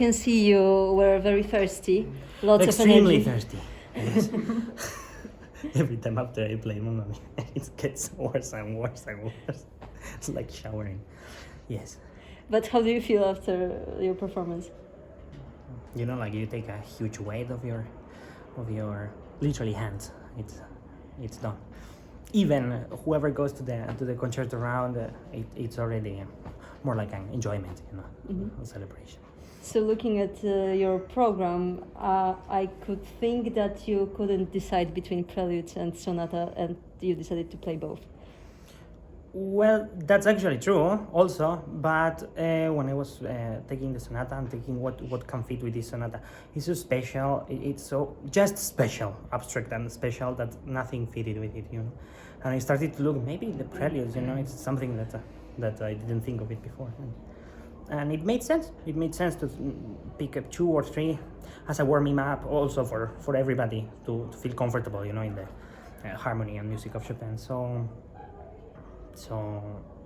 Can see you were very thirsty, lots Extremely of energy. thirsty. Yes. Every time after I play Mamma Mia, it gets worse and worse and worse. It's like showering. Yes. But how do you feel after your performance? You know, like you take a huge weight of your literally hands. It's done. Even whoever goes to the concerto round, it's already more like an enjoyment, you know, a celebration. So looking at your program, I could think that you couldn't decide between Prelude and Sonata, and you decided to play both. Well, that's actually true also, but when I was taking the sonata, I'm thinking what can fit with this sonata. It's so special, it's so just special, abstract and special that nothing fitted with it, you know. And I started to look, maybe the preludes, you know, it's something that I didn't think of it before. And it made sense. It made sense to pick up 2 or 3 as a warming up, also for everybody to feel comfortable, you know, in the harmony and music of Chopin. So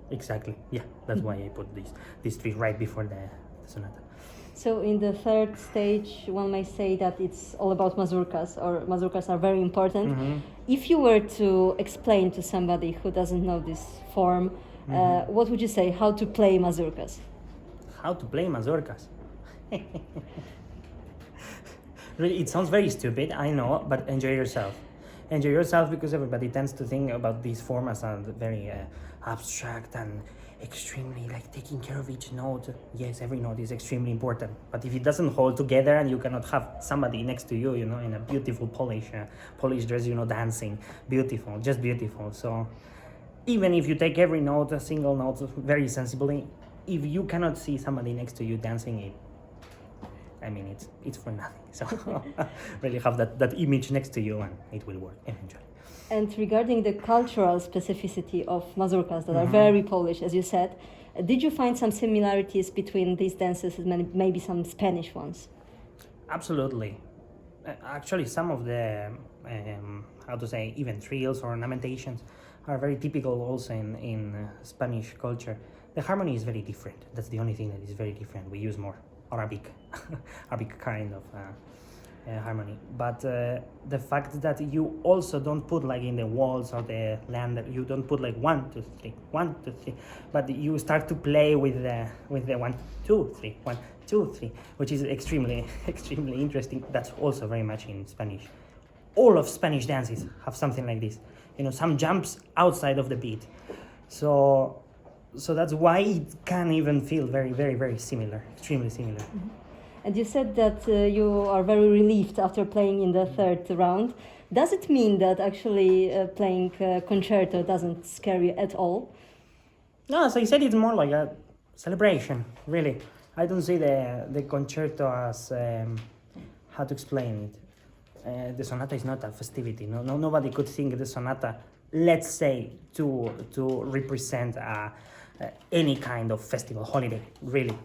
exactly, yeah, that's why I put these 3 right before the sonata. So in the third stage, one may say that it's all about mazurkas, or mazurkas are very important. If you were to explain to somebody who doesn't know this form, what would you say? How to play mazurkas? How to play mazurkas? Really, it sounds very stupid, I know, but enjoy yourself. Enjoy yourself, because everybody tends to think about this form as a very abstract and extremely like taking care of each note. Yes, every note is extremely important, but if it doesn't hold together and you cannot have somebody next to you, you know, in a beautiful polished dress, you know, dancing, beautiful, just beautiful. So even if you take every note, a single note, very sensibly, if you cannot see somebody next to you dancing it, I mean, it's for nothing. So really have that image next to you and it will work eventually. And regarding the cultural specificity of mazurkas that are very Polish, as you said, did you find some similarities between these dances and maybe some Spanish ones? Absolutely. Actually, some of the, how to say, even trills or ornamentations are very typical also in Spanish culture. The harmony is very different. That's the only thing that is very different. We use more Arabic kind of harmony. But the fact that you also don't put like in the walls or the land, you don't put like 1, 2, 3, 1, 2, 3, but you start to play with the 1, 2, 3, 1, 2, 3, which is extremely interesting. That's also very much in Spanish. All of Spanish dances have something like this. You know, some jumps outside of the beat. So that's why it can even feel very similar, extremely similar. And you said that you are very relieved after playing in the third round. Does it mean that actually playing concerto doesn't scare you at all? No, as I said, it's more like a celebration, really. I don't see the concerto as, how to explain it. The sonata is not a festivity. Nobody could think the sonata, let's say, to represent any kind of festival holiday, really.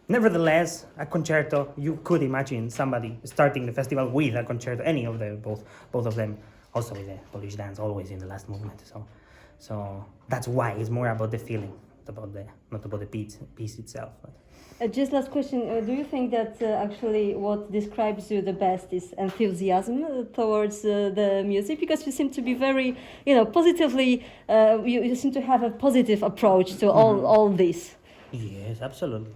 Nevertheless, a concerto, you could imagine somebody starting the festival with a concerto, any of the both of them, also with the Polish dance, always in the last movement. So that's why it's more about the feeling, not about the piece itself. Just last question, do you think that actually what describes you the best is enthusiasm towards the music? Because you seem to be very, positively, you seem to have a positive approach to all this. Yes, absolutely.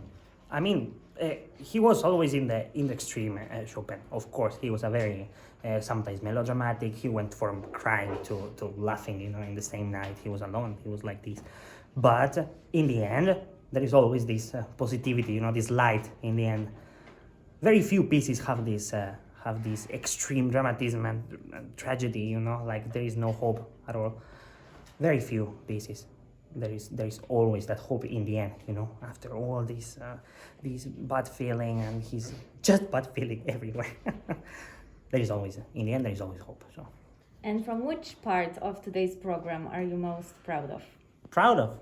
I mean, he was always in the extreme, Chopin. Of course, he was a very, sometimes melodramatic. He went from crying to laughing, in the same night. He was alone. He was like this. But in the end, there is always this positivity, this light in the end. Very few pieces have this extreme dramatism and tragedy, like there is no hope at all. Very few pieces. There is always that hope in the end, after all this bad feeling, and he's just bad feeling everywhere. There is always, in the end, there is always hope. So. And from which part of today's program are you most proud of? Proud of?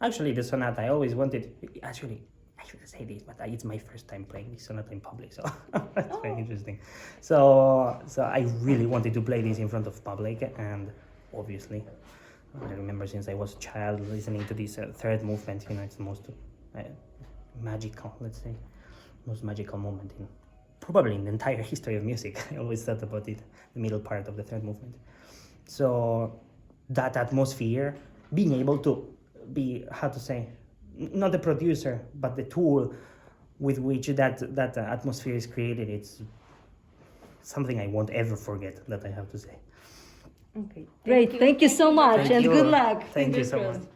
Actually, the sonata. I always wanted. Actually, I shouldn't say this, but it's my first time playing this sonata in public, so that's very interesting. So I really wanted to play this in front of public, and obviously. I remember since I was a child listening to this third movement, it's the most magical, let's say. most magical moment in probably in the entire history of music. I always thought about it, the middle part of the third movement. So that atmosphere, being able to be, how to say, not the producer, but the tool with which that atmosphere is created, it's something I won't ever forget, that I have to say. Okay. Great. Thank you so much, Thank and you. good luck. Thank you Fingers so crossed. much.